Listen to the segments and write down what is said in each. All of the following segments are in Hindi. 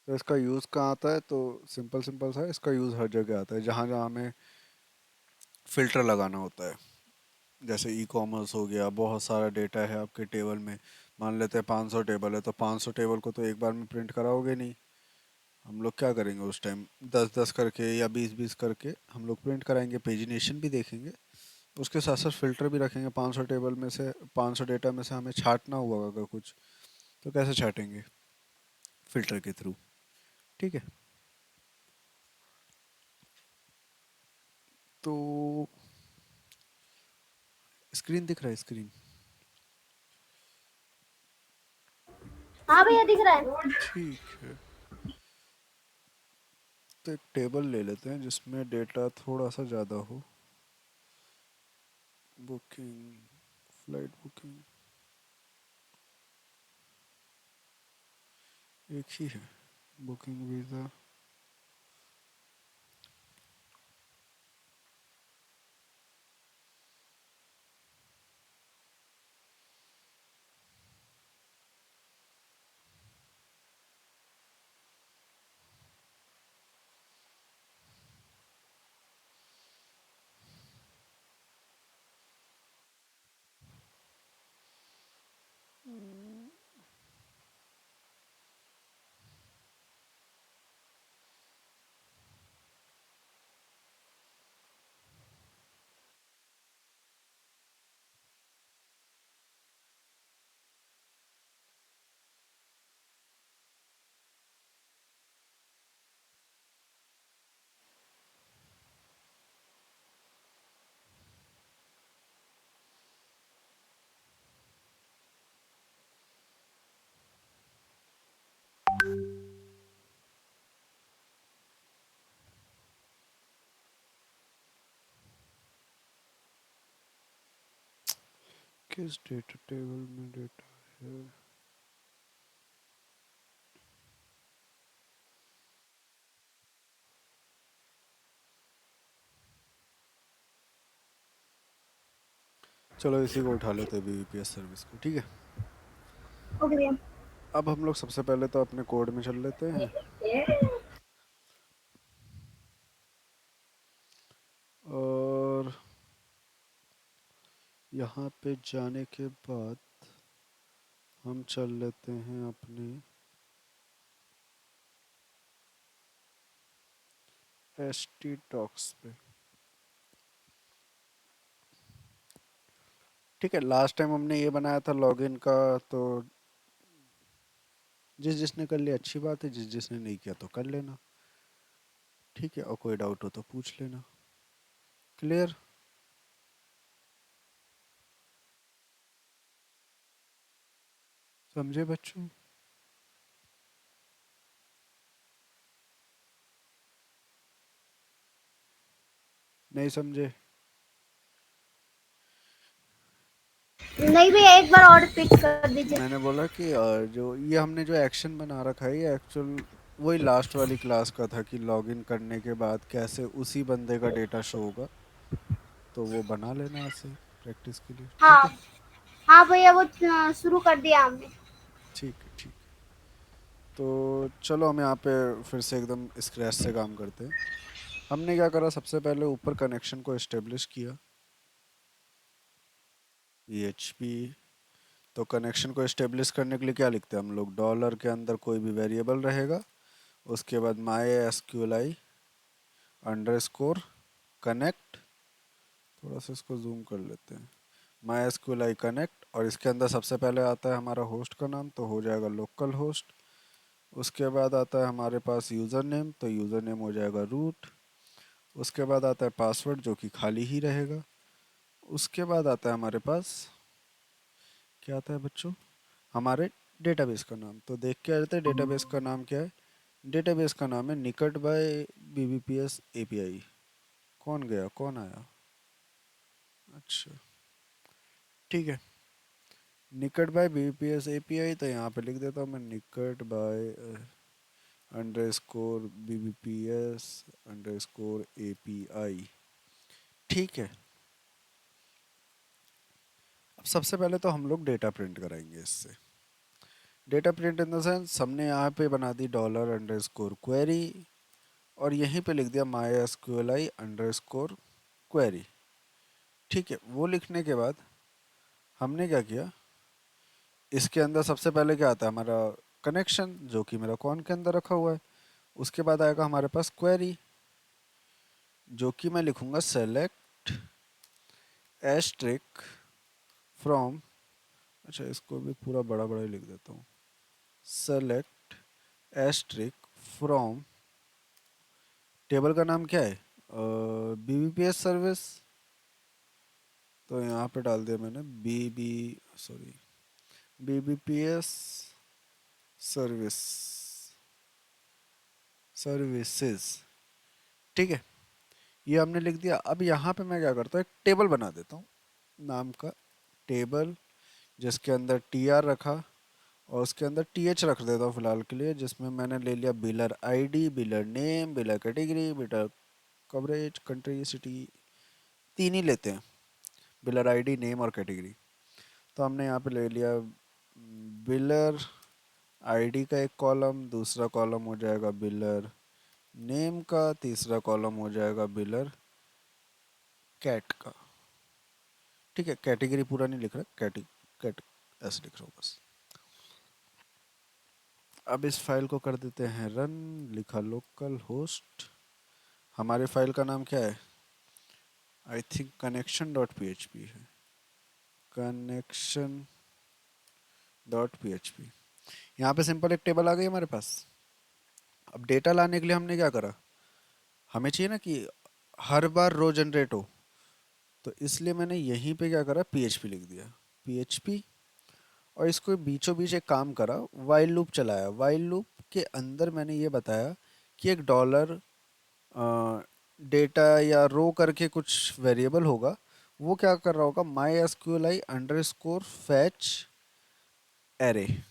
तो इसका यूज़ कहाँ आता है? तो सिंपल सिंपल सा इसका यूज़ हर जगह आता है जहाँ जहाँ हमें फ़िल्टर लगाना होता है। जैसे ई कॉमर्स हो गया, बहुत सारा डेटा है आपके टेबल में। मान लेते हैं 500 टेबल है, तो 500 टेबल को तो एक बार में प्रिंट कराओगे नहीं। हम लोग क्या करेंगे उस टाइम, 10-10 करके या 20-20 करके हम लोग प्रिंट कराएंगे, पेजिनेशन भी देखेंगे, उसके साथ साथ फ़िल्टर भी रखेंगे। 500 टेबल में से, 500 डेटा में से हमें छांटना हुआ अगर कुछ, तो कैसे छांटेंगे? फ़िल्टर के थ्रू। ठीक है। तो स्क्रीन दिख रहा है? स्क्रीन हाँ भैया दिख रहा है। ठीक है। तो एक टेबल ले लेते हैं जिसमें डेटा थोड़ा सा ज़्यादा हो। बुकिंग, फ्लाइट बुकिंग एक ही है। बुकिंग वीज़ा, किस डेटा टेबल में डेटा है? चलो इसी को उठा लेते हैं, बीबीपीएस सर्विस को। ठीक है। ओके भैया। अब हम लोग सबसे पहले तो अपने कोड में चल लेते हैं, और यहाँ पे जाने के बाद हम चल लेते हैं अपने एस टी टॉक्स पे। ठीक है, लास्ट टाइम हमने ये बनाया था लॉगिन का, तो जिस जिसने कर लिया अच्छी बात है, जिस जिसने नहीं किया तो कर लेना। ठीक है, और कोई डाउट हो तो पूछ लेना। क्लियर? समझे बच्चों? नहीं समझे? नहीं भैया एक बार और पिक कर दीजिए। मैंने बोला कि जो ये हमने जो एक्शन बना रखा है, ये एक्चुअल वही लास्ट वाली क्लास का था कि लॉगिन करने के बाद कैसे उसी बंदे का डेटा शो होगा। तो वो बना लेना ऐसे ही प्रैक्टिस के लिए। ठीक हाँ। है। हाँ भैया वो शुरू कर दिया हमने। ठीक है, ठीक है। तो चलो हम यहाँ पे फिर से एकदम स्क्रैच से काम करते हैं। हमने क्या करा, सबसे पहले ऊपर कनेक्शन को इस्टेब्लिश किया, PHP। तो कनेक्शन को इस्टेब्लिश करने के लिए क्या लिखते हैं हम लोग? डॉलर के अंदर कोई भी वेरिएबल रहेगा, उसके बाद my SQL under score connect. थोड़ा सा इसको जूम कर लेते हैं। माई एसक्यूएल कनेक्ट, और इसके अंदर सबसे पहले आता है हमारा होस्ट का नाम, तो हो जाएगा लोकल होस्ट। उसके बाद आता है हमारे पास यूज़र नेम, तो यूज़र नेम हो जाएगा रूट। उसके बाद आता है पासवर्ड जो कि खाली ही रहेगा। उसके बाद आता है हमारे पास, क्या आता है बच्चों, हमारे डेटाबेस का नाम। तो देख के आ जाते हैं डेटाबेस का नाम क्या है। डेटाबेस का नाम है निकट बाय बीबीपीएस एपीआई। कौन गया, कौन आया? अच्छा, ठीक है। निकट बाय बीबीपीएस एपीआई, तो यहाँ पे लिख देता हूँ मैं निकट by under score BBPS under score API. ठीक है। अब सबसे पहले तो हम लोग डेटा प्रिंट कराएंगे इससे। Data print in the sense हमने यहाँ पे बना दी डॉलर अंडरस्कोर क्वेरी और यहीं पे लिख दिया माई एसक्यूएल अंडरस्कोर क्वेरी। ठीक है, वो लिखने के बाद हमने क्या किया, इसके अंदर सबसे पहले क्या आता है हमारा कनेक्शन, जो कि मेरा कॉन के अंदर रखा हुआ है। उसके बाद आएगा हमारे पास क्वेरी, जो कि मैं लिखूंगा सेलेक्ट एस्ट्रिक फ्रॉम, अच्छा इसको भी पूरा बड़ा बड़ा ही लिख देता हूँ, सेलेक्ट एस्ट्रिक फ्रॉम, टेबल का नाम क्या है, बीबीपीएस सर्विस, तो यहाँ पे डाल दिया मैंने सॉरी बीबीपीएस सर्विस सर्विसेज। ठीक है, ये हमने लिख दिया। अब यहाँ पे मैं क्या करता हूँ, एक टेबल बना देता हूँ नाम का टेबल, जिसके अंदर टी आर रखा और उसके अंदर टी एच रख देता हूँ फिलहाल के लिए, जिसमें मैंने ले लिया बिलर आईडी, बिलर नेम, बिलर कैटेगरी, बिलर कवरेज, कंट्री, सिटी, तीन ही लेते हैं, बिलर आईडी, नेम और कैटेगरी। तो हमने यहाँ पे ले लिया बिलर आईडी का एक कॉलम, दूसरा कॉलम हो जाएगा बिलर नेम का, तीसरा कॉलम हो जाएगा बिलर कैट का। ठीक है, कैटेगरी पूरा नहीं लिख रहा, कैट ऐसे लिख रहा हूँ बस। अब इस फाइल को कर देते हैं रन, लिखा लोकल होस्ट, हमारे फाइल का नाम क्या है, I think connection dot P H P है, connection dot P H P. यहाँ पे सिंपल एक टेबल आ गई हमारे पास। अब डेटा लाने के लिए हमने क्या करा, हमें चाहिए ना कि हर बार रो जनरेट हो, तो इसलिए मैंने यहीं पे क्या करा, पीएचपी लिख दिया, पीएचपी, और इसको बीचों बीच एक काम करा, वाइल लूप चलाया। वाइल लूप के अंदर मैंने ये बताया कि एक डॉलर डेटा या रो करके कुछ वेरिएबल होगा, वो क्या कर रहा होगा, my SQL I under score fetch array,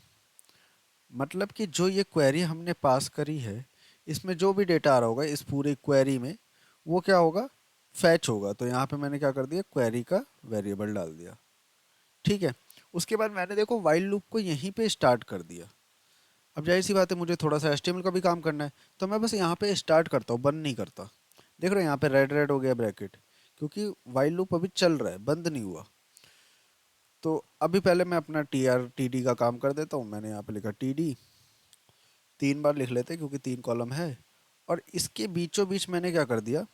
मतलब कि जो ये क्वेरी हमने पास करी है, इसमें जो भी डेटा आ रहा होगा इस पूरी क्वेरी में, वो क्या होगा, फैच होगा। तो यहाँ पे मैंने क्या कर दिया, क्वेरी का वेरिएबल डाल दिया। ठीक है, उसके बाद मैंने देखो वाइल लूप को यहीं पे स्टार्ट कर दिया। अब जाहिर सी बात है मुझे थोड़ा सा एचटीएमएल का भी काम करना है, तो मैं बस यहाँ पे स्टार्ट करता हूँ, बंद नहीं करता। देख रहे हो यहाँ पे रेड रेड हो गया ब्रैकेट, क्योंकि वाइल लूप अभी चल रहा है, बंद नहीं हुआ। तो अभी पहले मैं अपना टी आर टी डी का काम कर देता हूँ। मैंने यहाँ पे लिखा टी डी, 3 बार लिख लेते हैं क्योंकि 3 कॉलम है। और इसके बीचों बीच मैंने क्या कर दिया,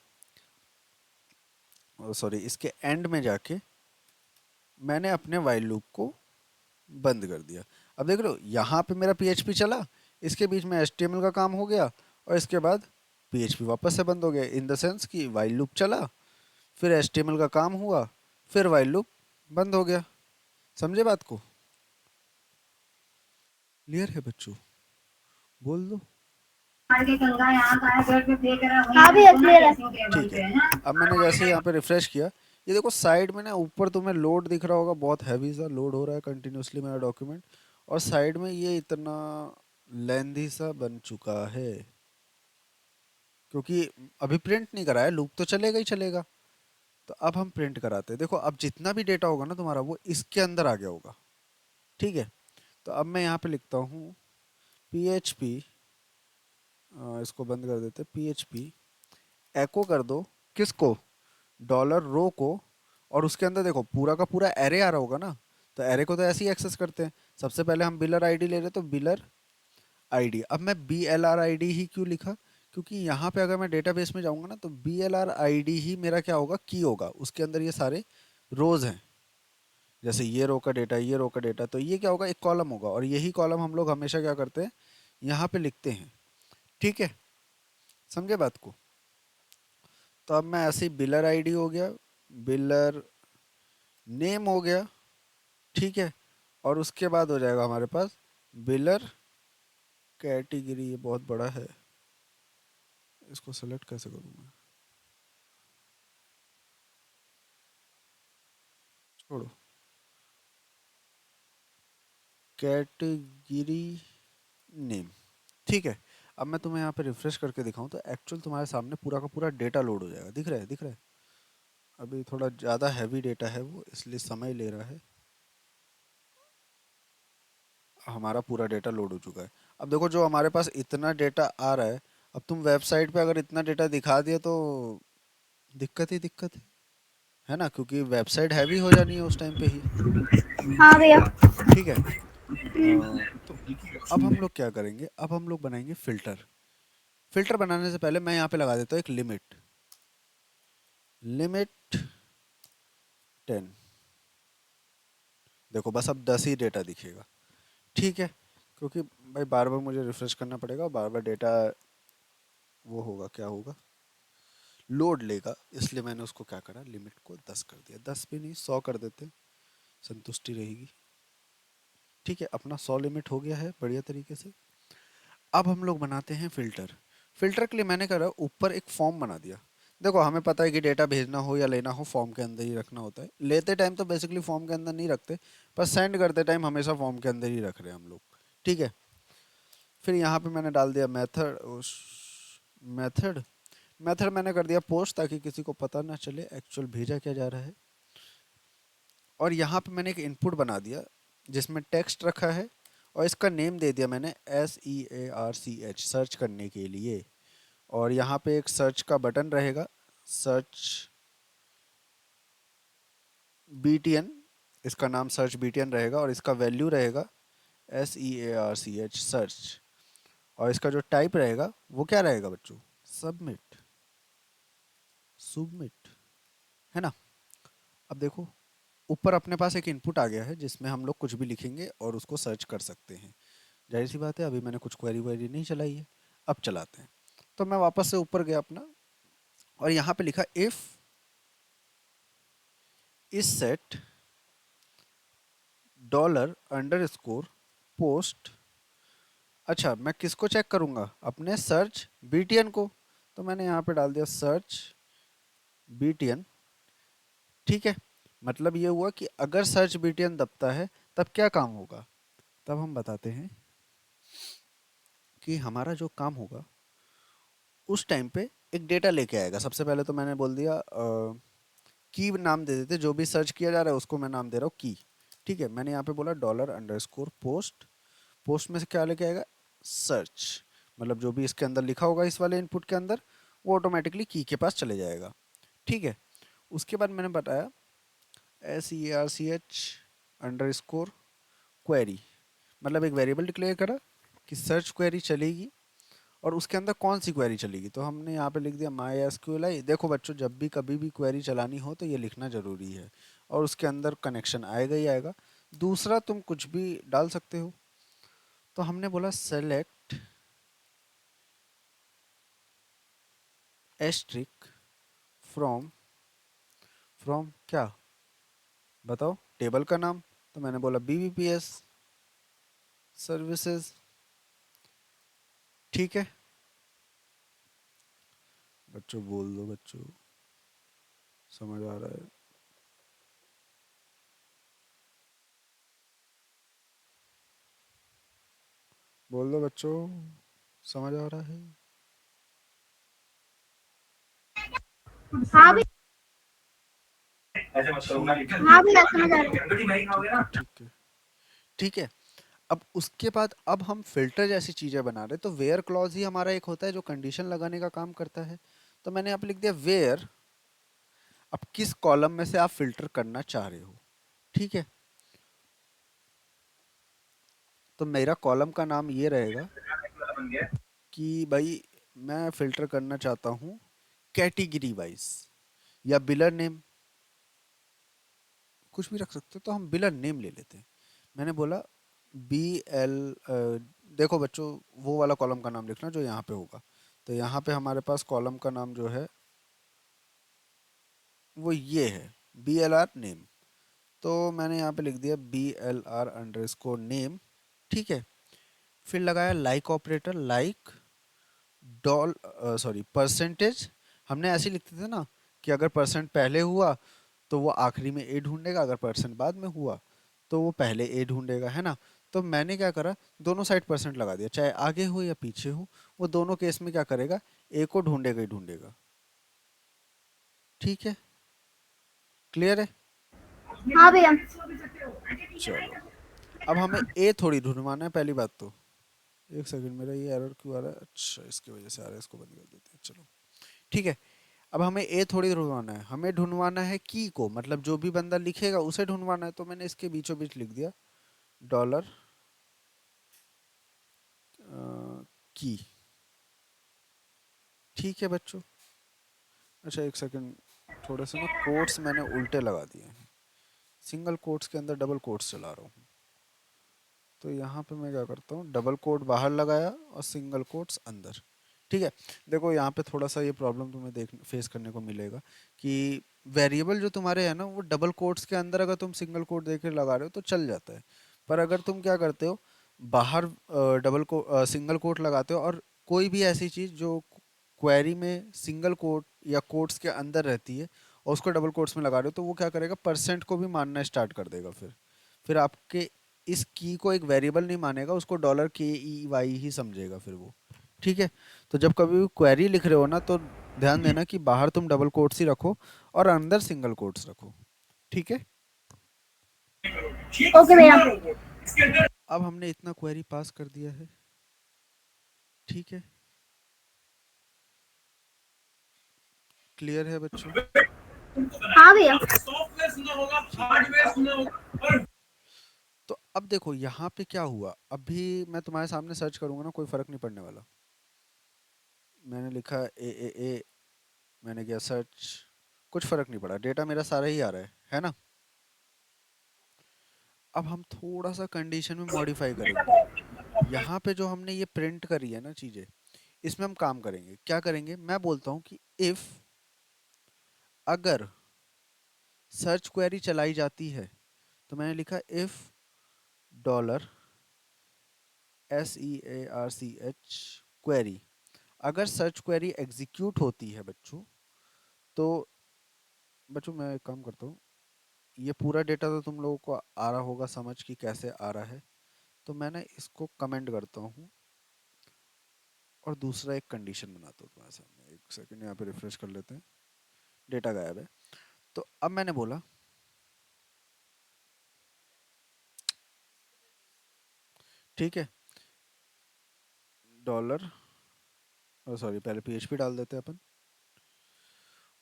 सॉरी इसके एंड में जाके मैंने अपने वाइल लूप को बंद कर दिया। अब देख रहे हो यहाँ पे मेरा पीएचपी चला, इसके बीच में एचटीएमएल का काम हो गया, और इसके बाद पीएचपी वापस से बंद हो गया, इन द सेंस कि वाइल लूप चला, फिर एचटीएमएल का काम हुआ, फिर वाइल लूप बंद हो गया। समझे बात को? क्लियर है बच्चों? बोल दो। हाँ भैया क्लियर है। ठीक है, अब मैंने जैसे यहाँ पे रिफ्रेश किया, ये देखो साइड में ना ऊपर तुम्हें लोड दिख रहा होगा, बहुत हैवी सा लोड हो रहा है कंटिन्यूसली मेरा डॉक्यूमेंट, और साइड में ये इतना लेंथी सा बन चुका है, क्योंकि अभी प्रिंट नहीं करा है, लूप तो चलेगा ही चलेगा। तो अब हम प्रिंट कराते हैं। देखो अब जितना भी डेटा होगा ना तुम्हारा, वो इसके अंदर आ गया होगा। ठीक है, तो अब मैं यहाँ पे लिखता हूँ पी एच पी, इसको बंद कर देते, पी एच पी एको कर दो, किसको, डॉलर रो को, और उसके अंदर देखो पूरा का पूरा एरे आ रहा होगा ना, तो एरे को तो ऐसे ही एक्सेस करते हैं। सबसे पहले हम बिलर आईडी ले रहे, तो बिलर आईडी। अब मैं B L R I D ही क्यों लिखा, क्योंकि यहाँ पे अगर मैं डेटाबेस में जाऊँगा ना, तो B L R I D ही मेरा क्या होगा, की होगा, उसके अंदर ये सारे रोज हैं, जैसे ये रो का डेटा, ये रो का डेटा, तो ये क्या होगा, एक कॉलम होगा, और यही कॉलम हम लोग हमेशा क्या करते हैं, यहाँ पे लिखते हैं। ठीक है, समझे बात को? तो अब मैं ऐसे ही बिलर आईडी हो गया, बिलर नेम हो गया, ठीक है, और उसके बाद हो जाएगा हमारे पास बिलर कैटेगरी। ये बहुत बड़ा है, इसको सेलेक्ट कैसे करूँ मैं, छोड़ो, कैटेगरी नेम। ठीक है, अब मैं तुम्हें यहाँ पे रिफ्रेश करके दिखाऊं तो एक्चुअल तुम्हारे सामने पूरा का पूरा डेटा लोड हो जाएगा। दिख रहा है, दिख रहा है? अभी थोड़ा ज़्यादा हैवी डेटा है वो, इसलिए समय ले रहा है। हमारा पूरा डेटा लोड हो चुका है। अब देखो जो हमारे पास इतना डेटा आ रहा है, अब तुम वेबसाइट पे अगर इतना डेटा दिखा दिया तो दिक्कत ही दिक्कत है ना, क्योंकि वेबसाइट हैवी हो जानी है उस टाइम पे ही। हाँ भैया। ठीक है। तो अब हम लोग क्या करेंगे, अब हम लोग बनाएंगे फिल्टर। फिल्टर बनाने से पहले मैं यहाँ पे लगा देता हूँ एक लिमिट, लिमिट 10। देखो बस अब 10 ही डेटा दिखेगा। ठीक है, क्योंकि भाई बार बार मुझे रिफ्रेश करना पड़ेगा, बार बार डेटा वो होगा, क्या होगा, लोड लेगा, इसलिए मैंने उसको क्या करा, लिमिट को 10 कर दिया। 10 भी नहीं, 100 कर देते, संतुष्टि रहेगी। ठीक है, अपना 100 लिमिट हो गया है बढ़िया तरीके से। अब हम लोग बनाते हैं फिल्टर। फिल्टर के लिए मैंने करा ऊपर एक फॉर्म बना दिया। देखो हमें पता है कि डेटा भेजना हो या लेना हो फॉर्म के अंदर ही रखना होता है। लेते टाइम तो बेसिकली फॉर्म के अंदर नहीं रखते, पर सेंड करते टाइम हमेशा फॉर्म के अंदर ही रख रहे हैं हम लोग। ठीक है, फिर यहाँ पे मैंने डाल दिया मेथड, उस मेथड मेथड मैंने कर दिया पोस्ट, ताकि किसी को पता ना चले एक्चुअल भेजा क्या जा रहा है। और यहाँ पे मैंने एक इनपुट बना दिया जिसमें टेक्स्ट रखा है, और इसका नेम दे दिया मैंने SEARCH, सर्च करने के लिए। और यहाँ पे एक सर्च का बटन रहेगा, सर्च BTN, इसका नाम सर्च BTN रहेगा, और इसका वैल्यू रहेगा SEARCH, सर्च। और इसका जो टाइप रहेगा वो क्या रहेगा बच्चों, सबमिट, सबमिट, है ना। अब देखो ऊपर अपने पास एक इनपुट आ गया है जिसमें हम लोग कुछ भी लिखेंगे और उसको सर्च कर सकते हैं। जाहिर सी बात है अभी मैंने कुछ क्वेरी वेरी नहीं चलाई है, अब चलाते हैं। तो मैं वापस से ऊपर गया अपना, और यहाँ पे लिखा इफ इज सेट $_ पोस्ट। अच्छा मैं किसको चेक करूँगा, अपने सर्च BTN को। तो मैंने यहाँ पे डाल दिया सर्च BTN। ठीक है, मतलब ये हुआ कि अगर सर्च BTN दबता है तब क्या काम होगा। तब हम बताते हैं कि हमारा जो काम होगा उस टाइम पे एक डेटा लेके आएगा। सबसे पहले तो मैंने बोल दिया की नाम दे देते, जो भी सर्च किया जा रहा है उसको मैं नाम दे रहा हूँ की। ठीक है, मैंने यहाँ पे बोला $_ पोस्ट। पोस्ट में से क्या लेके आएगा, सर्च, मतलब जो भी इसके अंदर लिखा होगा इस वाले इनपुट के अंदर वो ऑटोमेटिकली की के पास चले जाएगा। ठीक है, उसके बाद मैंने बताया SEARCH_क्वेरी, मतलब एक वेरिएबल डिक्लेयर करा कि सर्च क्वेरी चलेगी, और उसके अंदर कौन सी क्वेरी चलेगी। तो हमने यहाँ पे लिख दिया MySQLi। देखो बच्चों जब भी कभी भी क्वेरी चलानी हो तो ये लिखना ज़रूरी है, और उसके अंदर कनेक्शन आएगा ही आएगा। दूसरा तुम कुछ भी डाल सकते हो। तो हमने बोला सेलेक्ट एस्ट्रिक फ्रॉम, फ्रॉम क्या बताओ, टेबल का नाम। तो मैंने बोला BBPS सर्विसेज। ठीक है बच्चों, बोल दो बच्चों, समझ आ रहा है। बोल दो बच्चों, समझ आ रहा है। हाँ भी। ठीक है, हाँ भैया समझ आ रहा ठीक है, है। ठीक है, ठीक है। अब उसके बाद अब हम फिल्टर जैसी चीजें बना रहे हैं, तो वेयर क्लॉज ही हमारा एक होता है जो कंडीशन लगाने का काम करता है। तो मैंने यहाँ पे लिख दिया वेयर, अब किस कॉलम में से आप फिल्टर करना चाह रहे हो। ठीक है, तो मेरा कॉलम का नाम ये रहेगा कि भाई मैं फिल्टर करना चाहता हूँ कैटेगरी वाइज, या बिलर नेम, कुछ भी रख सकते हो। तो हम बिलर नेम ले लेते हैं। मैंने बोला BL, देखो बच्चों वो वाला कॉलम का नाम लिखना जो यहाँ पे होगा। तो यहाँ पे हमारे पास कॉलम का नाम जो है वो ये है, BLR नेम। तो मैंने यहाँ पे लिख दिया BLR_नेम। ठीक है, फिर लगाया लाइक ऑपरेटर, लाइक परसेंटेज। हमने ऐसे ही लिखते थे ना कि अगर परसेंट पहले हुआ तो वो आखिरी में ए ढूंढेगा, अगर परसेंट बाद में हुआ तो वो पहले ए ढूंढेगा, है ना। तो मैंने क्या करा, दोनों साइड परसेंट लगा दिया, चाहे आगे हो या पीछे हो, वो दोनों केस में क्या करेगा, ए को ढूंढेगा ही ढूंढेगा। ठीक है, क्लियर है। हाँ भैया। चलो अब हमें ए थोड़ी ढूंढवाना है पहली बात तो। एक सेकंड, मेरा ये एरर क्यों आ रहा है? अच्छा, इसकी वजह से आ रहा है, इसको बंद कर देते हैं, चलो ठीक है। अब हमें ए थोड़ी ढूंढवाना है, हमें ढूंढवाना है की को, मतलब जो भी बंदा लिखेगा उसे ढूंढवाना है। तो मैंने इसके बीचों बीच लिख दिया डॉलर की। ठीक है बच्चों। अच्छा एक सेकंड, थोड़े से ना कोट्स मैंने उल्टे लगा दिए हैं, सिंगल कोट्स के अंदर डबल कोट्स चला रहा हूँ। तो यहाँ पे मैं क्या करता हूँ, डबल कोट बाहर लगाया और सिंगल कोट्स अंदर। ठीक है। देखो यहाँ पे थोड़ा सा ये प्रॉब्लम तुम्हें देख फेस करने को मिलेगा कि वेरिएबल जो तुम्हारे है ना वो डबल कोट्स के अंदर अगर तुम सिंगल कोट देके लगा रहे हो तो चल जाता है। पर अगर तुम क्या करते हो, बाहर डबल को सिंगल कोट लगाते हो, और कोई भी ऐसी चीज़ जो क्वेरी में सिंगल कोट या कोट्स के अंदर रहती है और उसको डबल कोट्स में लगा रहे हो, तो वो क्या करेगा, परसेंट को भी मानना स्टार्ट कर देगा। फिर आपके इस की को एक वेरिएबल नहीं मानेगा, उसको डॉलर के ई वाई ही समझेगा फिर वो। ठीक है। तो जब कभी भी क्वेरी लिख रहे हो ना तो ध्यान देना कि बाहर तुम डबल कोट्स ही रखो और अंदर सिंगल कोट्स रखो। ठीक है। ओके भैया। अब हमने इतना क्वेरी पास कर दिया है। ठीक है, क्लियर है बच्चों? हाँ भैया। तो अब देखो यहाँ पे क्या हुआ, अभी मैं तुम्हारे सामने सर्च करूंगा ना, कोई फर्क नहीं पड़ने वाला। मैंने लिखा ए, मैंने किया सर्च, कुछ फर्क नहीं पड़ा, डेटा मेरा सारा ही आ रहा है ना। अब हम थोड़ा सा कंडीशन में मॉडिफाई करेंगे। यहाँ पे जो हमने ये प्रिंट करी है ना चीजें, इसमें हम काम करेंगे। क्या करेंगे, मैं बोलता हूँ कि इफ अगर सर्च क्वेरी चलाई जाती है, तो मैंने लिखा इफ डॉलर SEARCH क्वेरी, अगर सर्च क्वेरी एग्जीक्यूट होती है बच्चों, तो बच्चों मैं एक काम करता हूँ, ये पूरा डेटा तो तुम लोगों को आ रहा होगा समझ कि कैसे आ रहा है, तो मैं ना इसको कमेंट करता हूँ और दूसरा एक कंडीशन बनाता हूँ तुम्हारे सामने। एक सेकंड, यहाँ पे रिफ्रेश कर लेते हैं, डेटा गायब है। तो अब मैंने बोला ठीक है, डॉलर, सॉरी पहले PHP डाल देते हैं अपन।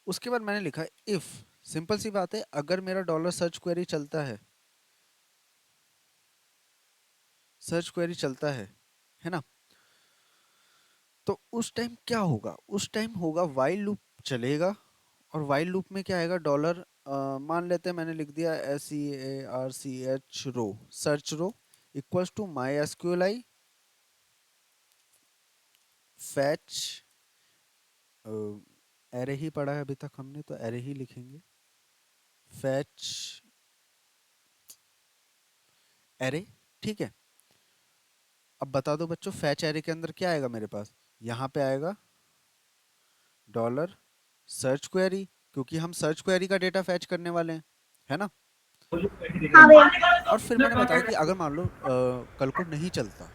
उसके बाद मैंने लिखा इफ, सिंपल सी बात है, अगर मेरा डॉलर सर्च क्वेरी चलता है ना, तो उस टाइम क्या होगा, उस टाइम होगा वाइल लूप चलेगा। और वाइल लूप में क्या आएगा, डॉलर मान लेते हैं मैंने लिख दिया SEARCH row, search row equals to my SQLi fetch, array ही पढ़ा है अभी तक हमने, तो एरे ही लिखेंगे, फैच एरे। ठीक है। अब बता दो बच्चों, फैच एरे के अंदर क्या आएगा मेरे पास, यहाँ पे आएगा डॉलर सर्च क्वेरी, क्योंकि हम सर्च क्वेरी का डेटा फैच करने वाले हैं, है ना। हाँ भैया। और फिर मैंने बताया कि अगर मान लो कल को नहीं चलता,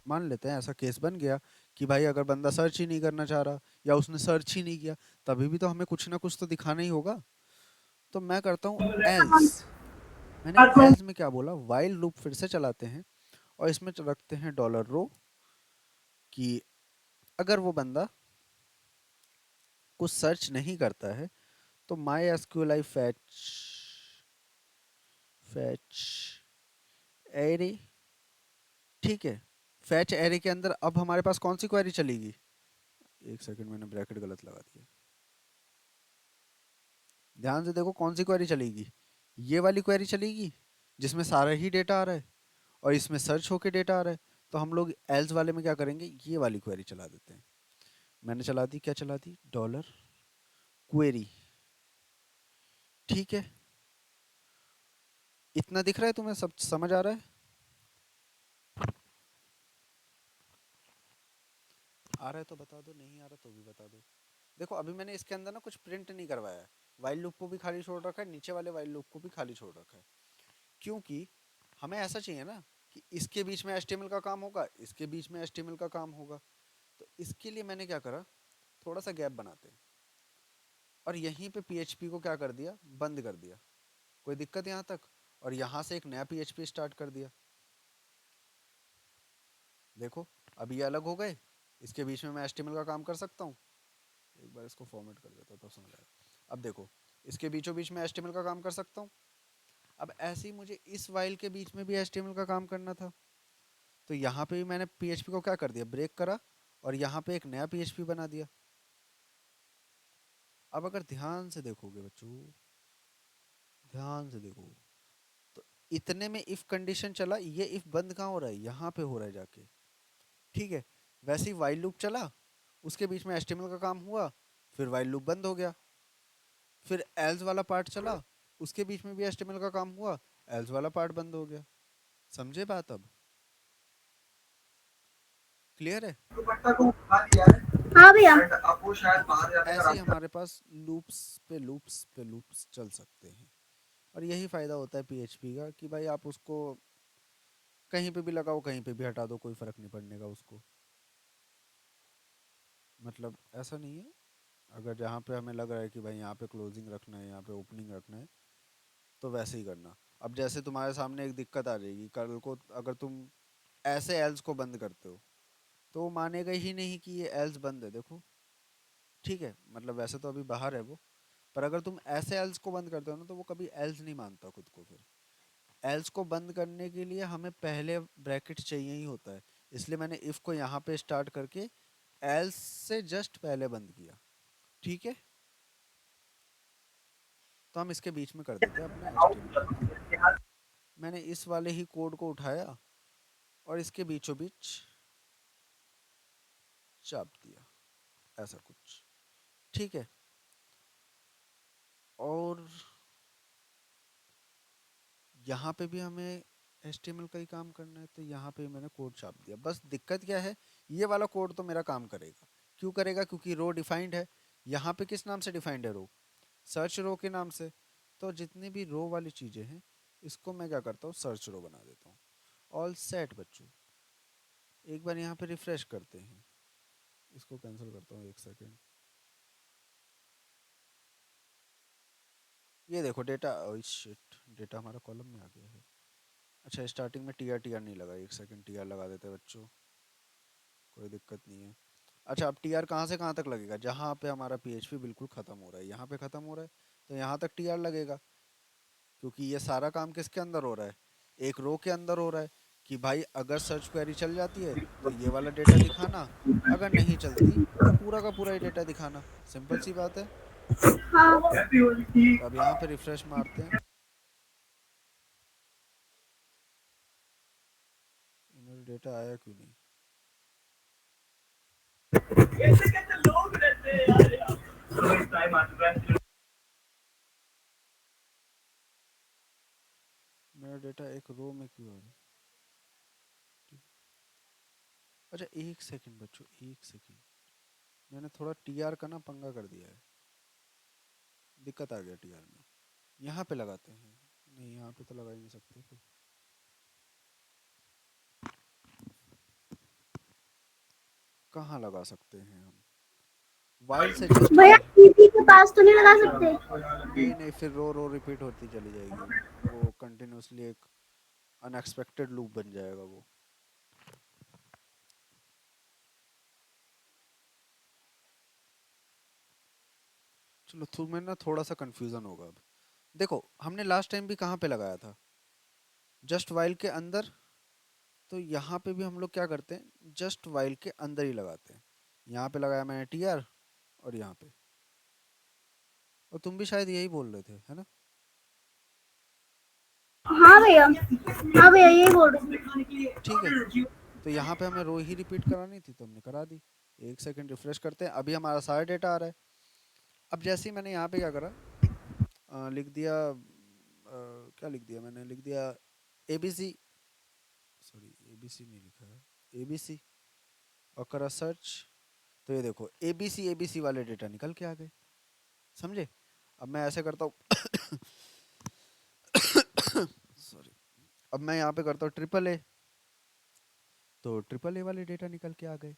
मान लेते हैं ऐसा केस बन गया कि भाई अगर बंदा सर्च ही नहीं करना चाह रहा या उसने सर्च ही नहीं किया, तभी भी तो हमें कुछ ना कुछ तो दिखाना ही होगा। तो मैं करता हूँ एल्स, मैंने एल्स में क्या बोला, वाइल लूप फिर से चलाते हैं और इसमें रखते हैं डॉलर रो, कि अगर वो बंदा कुछ सर्च नहीं करता है तो my SQL fetch fetch array. ठीक है। फैच एरे के अंदर अब हमारे पास कौन सी क्वेरी चलेगी, एक सेकंड मैंने ब्रैकेट गलत लगा दिया, ध्यान से देखो कौन सी क्वेरी चलेगी, ये वाली क्वेरी चलेगी जिसमें सारा ही डेटा आ रहा है और इसमें सर्च होके डेटा आ रहा है। तो हम लोग एल्स वाले में क्या करेंगे, ये वाली क्वेरी चला देते हैं। मैंने चला दी, क्या चला दी, डॉलर क्वेरी। ठीक है, इतना दिख रहा है तुम्हें, सब समझ आ रहा है? आ रहा है तो बता दो, नहीं आ रहा तो भी बता दो। देखो अभी मैंने इसके अंदर ना कुछ प्रिंट नहीं करवाया है, वाइल लूप को भी खाली छोड़ रखा है, नीचे वाले वाइल लूप को भी खाली छोड़ रखा है, क्योंकि हमें ऐसा चाहिए ना कि इसके बीच में HTML का काम होगा, इसके बीच में HTML का काम होगा। तो इसके लिए मैंने क्या करा, थोड़ा सा गैप बनाते हैं और यहीं पे PHP को क्या कर दिया, बंद कर दिया। कोई दिक्कत यहाँ तक? और यहाँ से एक नया PHP स्टार्ट कर दिया। देखो अब ये अलग हो गए, इसके बीच में मैं HTML का काम कर सकता हूँ। एक बार इसको फॉर्मेट कर देता हूँ तो समझ आएगा। अब देखो इसके बीचों बीच में HTML का काम कर सकता हूँ। अब ऐसे ही मुझे इस वाइल के बीच में भी HTML का काम करना था, तो यहाँ पे भी मैंने PHP को क्या कर दिया, ब्रेक करा और यहाँ पे एक नया PHP बना दिया। अब अगर ध्यान से देखोगे बच्चों, ध्यान से देखो तो इतने में इफ कंडीशन चला, ये इफ बंद कहाँ हो रहा है, यहाँ पे हो रहा है जाके। ठीक है, वैसे ही वाइल लूप चला, उसके बीच में HTML का काम हुआ, फिर वाइल लूप बंद हो गया। फिर एल्स वाला पार्ट चला, उसके बीच में भी HTML का काम हुआ, एल्स वाला पार्ट बंद हो गया। समझे बात अब? क्लियर है? हाँ भैया। तो ऐसे ही हमारे पास लूप्स पे लूप्स पे लूप्स चल सकते हैं, और यही फ़ायदा होता है PHP का कि भाई आप उसको कहीं पे भी लगाओ, कहीं पे भी हटा दो, कोई फ़र्क नहीं पड़ने का उसको। मतलब ऐसा नहीं है, अगर जहाँ पे हमें लग रहा है कि भाई यहाँ पे क्लोजिंग रखना है, यहाँ पे ओपनिंग रखना है, तो वैसे ही करना। अब जैसे तुम्हारे सामने एक दिक्कत आ जाएगी कल को, अगर तुम ऐसे एल्स को बंद करते हो तो वो मानेगा ही नहीं कि ये एल्स बंद है। देखो ठीक है, मतलब वैसे तो अभी बाहर है वो, पर अगर तुम ऐसे एल्स को बंद करते हो ना तो वो कभी एल्स नहीं मानता खुद को। फिर एल्स को बंद करने के लिए हमें पहले ब्रैकेट चाहिए ही होता है, इसलिए मैंने इफ को यहाँ पे स्टार्ट करके एल्स से जस्ट पहले बंद किया। ठीक है, तो हम इसके बीच में कर देते हैं अपना HTML का काम। मैंने इस वाले ही कोड को उठाया और इसके बीचों बीच चाप दिया, ऐसा कुछ। ठीक है, और यहाँ पे भी हमें HTML का ही काम करना है, तो यहाँ पे मैंने कोड छाप दिया। बस दिक्कत क्या है, ये वाला कोड तो मेरा काम करेगा। क्यों करेगा? क्योंकि रो डिफाइंड है। यहाँ पे किस नाम से डिफाइंड है रो? सर्च रो के नाम से। तो जितनी भी रो वाली चीज़ें हैं, इसको मैं क्या करता हूँ, सर्च रो बना देता हूँ। ऑल सेट बच्चों। एक बार यहाँ पे रिफ्रेश करते हैं, इसको कैंसिल करता हूँ, एक सेकेंड। ये देखो डेटा, शिट, डेटा हमारा कॉलम में आ गया है। अच्छा, स्टार्टिंग में टी आर नहीं लगा, एक सेकंड TR लगा देते हैं बच्चों, कोई दिक्कत नहीं है। अच्छा, अब TR कहाँ से कहाँ तक लगेगा? जहाँ पे हमारा PHP बिल्कुल ख़त्म हो रहा है, यहाँ पे ख़त्म हो रहा है तो यहाँ तक TR लगेगा, क्योंकि ये सारा काम किसके अंदर हो रहा है, एक रो के अंदर हो रहा है। कि भाई अगर सर्च क्वेरी चल जाती है तो ये वाला डेटा दिखाना, अगर नहीं चलती तो पूरा का पूरा ही डेटा दिखाना। सिंपल सी बात है। हाँ। तो अब यहाँ पे रिफ्रेश मारते हैं, मेरा डेटा आया क्यों नहीं? मेरा डेटा एक रो में क्यों आ रहा है? अच्छा एक सेकंड बच्चों, एक सेकंड, मैंने थोड़ा TR का ना पंगा कर दिया है, दिक्कत आ गया TR में। यहाँ पे लगाते हैं, नहीं यहाँ पे तो लगा ही नहीं सकते फिर। कहाँ लगा सकते हैं हम? वाइल से जस्ट भैया पहले। किसी के पास तो नहीं लगा सकते? नहीं नहीं, फिर रो रो रिपीट होती चली जाएगी, वो कंटिन्यूसली एक अनएक्सपेक्टेड लूप बन जाएगा वो। चलो तुम्हें ना थोड़ा सा कंफ्यूजन होगा अब। देखो हमने लास्ट टाइम भी कहाँ पे लगाया था, जस्ट वाइल के अंदर। तो यहाँ पे भी हम लोग क्या करते हैं, जस्ट वाइल के अंदर ही लगाते हैं। यहाँ पे लगाया मैंने TR, और यहाँ पे, और तुम भी शायद यही बोल रहे थे, है ना? हाँ भैया, हाँ भैया यही बोल रही हूँ। ठीक है, तो यहाँ पे हमें रो ही रिपीट करानी थी तो हमने करा दी। एक सेकंड रिफ्रेश करते हैं, अभी हमारा सारा डेटा आ रहा है। अब जैसे ही मैंने यहाँ पे क्या करा, लिख दिया, क्या लिख दिया मैंने, लिख दिया ABC, सॉरी ABC नहीं लिखा है, ABC, और करा सर्च। तो ये देखो ABC वाले डेटा निकल के आ गए। समझे? अब मैं ऐसे करता हूँ सॉरी, अब मैं यहाँ पे करता हूँ AAA, तो AAA वाले डेटा निकल के आ गए।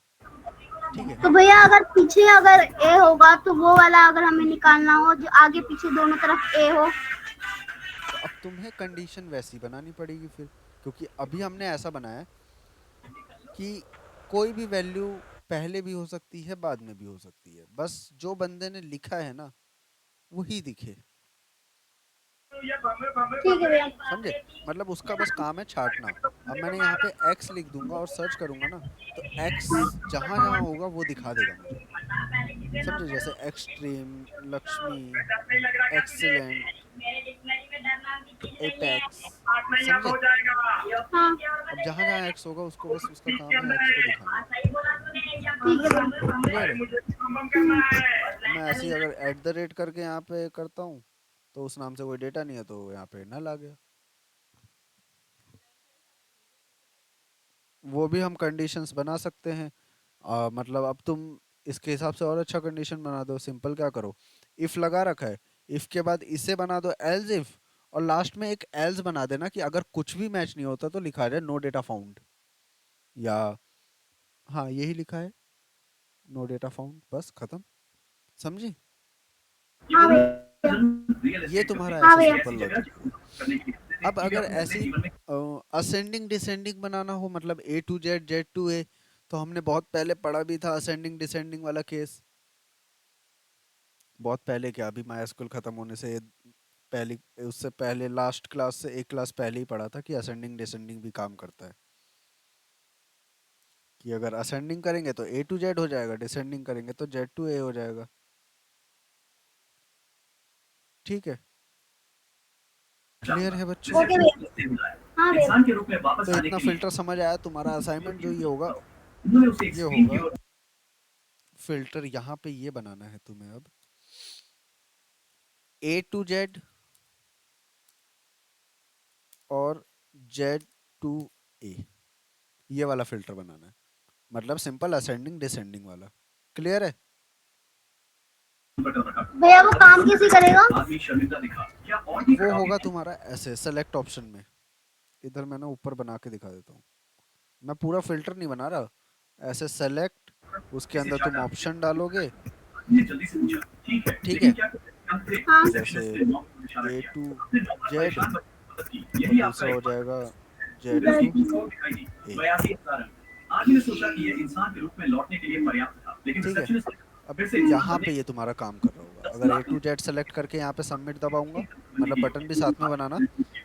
ठीक है, तो भैया अगर पीछे अगर ए होगा तो वो वाला अगर हमें निकालना हो जो आगे पीछे दोनों तरफ ए हो। तो अब तुम्हें कंडीशन वैसी बनानी पड़ेगी फिर, क्योंकि अभी हमने ऐसा बनाया कि कोई भी वैल्यू पहले भी हो सकती है, बाद में भी हो सकती है, बस जो बंदे ने लिखा है ना वही दिखे। ठीक है भैया। समझे? मतलब उसका बस काम है छांटना। अब मैंने यहाँ पे एक्स लिख दूंगा और सर्च करूंगा ना, तो एक्स जहां जहां होगा वो दिखा देगा मुझे। समझे? जैसे एक्सट्रीम, लक्ष्मी, एक्सीलेंट, एपेक्स। समझे? हाँ अब जहां जहां एक्स होगा उसको बस उसका काम है एक्स को दिखाना। ठीक है भैया। क्लियर है? अब मैं ऐसे ही अगर एट द रेट करके यहाँ पे करता हूँ तो उस नाम से कोई डेटा नहीं है, तो यहाँ पे नल आ गया। वो भी हम कंडीशंस बना सकते हैं। मतलब अब तुम इसके हिसाब से और अच्छा कंडीशन बना दो। सिंपल क्या करो, इफ लगा रखा है, इफ के बाद इसे बना दो एल्स इफ, और लास्ट में एक एल्स बना देना कि अगर कुछ भी मैच नहीं होता तो लिखा जाए नो डेटा फाउंड, या हाँ यही लिखा है, नो डेटा फाउंड, बस खत्म। समझी? हाँ भैया। ये तुम्हारा हाँ ऐसे भैया। सिंपल लॉजिक हुआ। अब अगर ऐसी असेंडिंग डिसेंडिंग बनाना हो, मतलब ए टू जेड, जेड टू ए, तो हमने बहुत पहले पढ़ा भी था असेंडिंग डिसेंडिंग वाला केस। बहुत पहले क्या, अभी माई खत्म होने से पहली, उससे पहले लास्ट क्लास से एक क्लास पहले ही पढ़ा था कि असेंडिंग डिसेंडिंग भी काम करता है। कि अगर असेंडिंग करेंगे तो ए टू जेड हो जाएगा, डिसेंडिंग करेंगे तो जेड टू ए हो जाएगा। ठीक है? क्लियर है बच्चों? ओके भैया। हाँ भैया। तो इतना फिल्टर समझ आया? तुम्हारा असाइनमेंट जो ये होगा, ये होगा फिल्टर, यहाँ पे ये बनाना है तुम्हें अब, ए टू जेड और जेड टू ए, ये वाला फिल्टर बनाना है। मतलब सिंपल असेंडिंग डिसेंडिंग वाला। क्लियर है? भैया वो काम कैसे करेगा? वो होगा तुम्हारा ऐसे सेलेक्ट ऑप्शन में, इधर मैंने ऊपर बना के दिखा देता हूँ। मैं पूरा फिल्टर नहीं बना रहा, ऐसे सेलेक्ट, उसके अंदर तुम ऑप्शन डालोगे। ठीक है? हाँ। जैसे ए टू जेड, और दूसरा हो जाएगा जेड टू ए। ठीक है? अब यहाँ पे ये तुम्हारा काम कर रहा होगा। अगर ए टू जेड सेलेक्ट करके यहाँ पे सबमिट दबाऊंगा, मतलब बटन भी साथ में बनाना,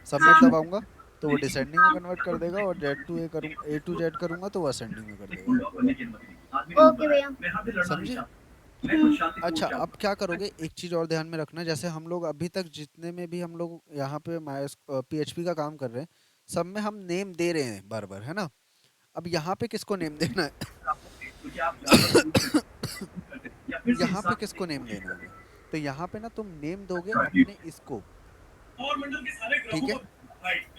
सबमिट हाँ। दबाऊंगा तो वो डिसेंडिंग में कन्वर्ट कर देगा, और जेड टू ए करूँगा, ए टू जेड करूँगा तो वो असेंडिंग में कर देगा। ओके भैया। समझे? अच्छा, अब क्या करोगे, एक चीज और ध्यान में रखना, जैसे हम लोग अभी तक जितने में भी हम लोग यहाँ पे पीएचपी का काम कर रहे हैं, सब में हम नेम दे रहे हैं बार बार, है ना? अब यहाँ पे किसको नेम देना है? यहाँ पे किसको नेम देना है? तो यहाँ पे ना तुम नेम दोगे अपने इसको। ठीक है?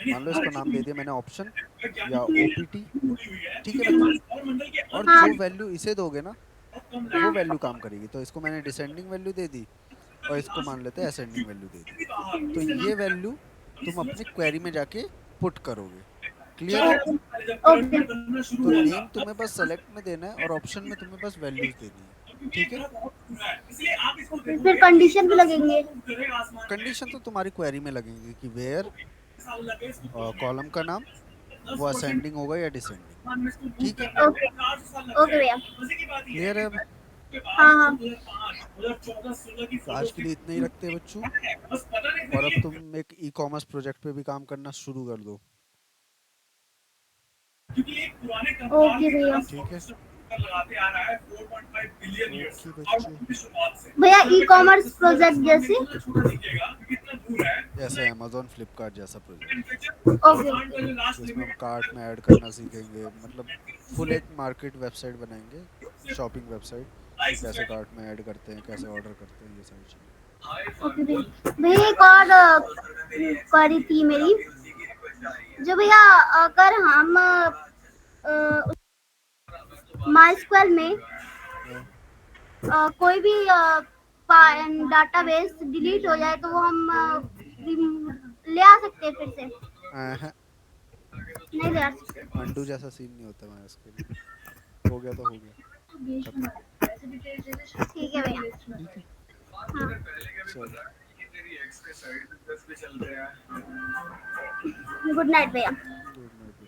मान लो इसको नाम दे दिया मैंने ऑप्शन या ओपीटी। ठीक है बच्चों? और हाँ। जो वैल्यू इसे दोगे ना वो वैल्यू काम करेगी। तो इसको मैंने डिसेंडिंग वैल्यू दे दी, और इसको मान लेते हैं असेंडिंग वैल्यू दे दी। तो ये वैल्यू तुम अपने क्वेरी में जाके पुट करोगे। क्लियर है? ओके। तो नेम तुम्हें बस सेलेक्ट में देना है और ऑप्शन में तुम्हें बस वैल्यूज देनी है। ठीक है? फिर कंडीशन भी लगेंगे। कंडीशन तो तुम्हारी क्वेरी में लगेंगे कि वेयर, कॉलम का नाम, वो असेंडिंग होगा या डिसेंडिंग। ठीक है? ओके। ओके भैया। क्लियर है अब? हाँ हाँ। तो आज के लिए इतना ही रखते हैं बच्चों, और अब तुम एक ई कॉमर्स प्रोजेक्ट पे भी काम करना शुरू कर दो। ओके भैया। ठीक है? ओके बच्चों। भैया ई कॉमर्स प्रोजेक्ट जैसे? जैसे अमेजोन फ्लिपकार्ट जैसा प्रोजेक्ट, ओके। जिसमें हम कार्ट में ऐड करना सीखेंगे, मतलब फुल एक मार्केट वेबसाइट बनाएंगे, शॉपिंग वेबसाइट, कि कैसे कार्ट में ऐड करते हैं, कैसे ऑर्डर करते हैं, ये सारी चीज़ें। ओके भैया। भैया एक और क्वेरी थी मेरी, जो भैया अगर हम माई स्क्वेल में हाँ। कोई भी डाटाबेस डिलीट हो जाए तो वो हम ले आ सकते हैं फिर से? नहीं ले आ सकते। अंडू जैसा सीन नहीं होता मैं इसके लिए, हो गया तो हो गया, खत्म। ठीक है भैया। ठीक है? हाँ। चलो, गुड नाइट भैया। Good night.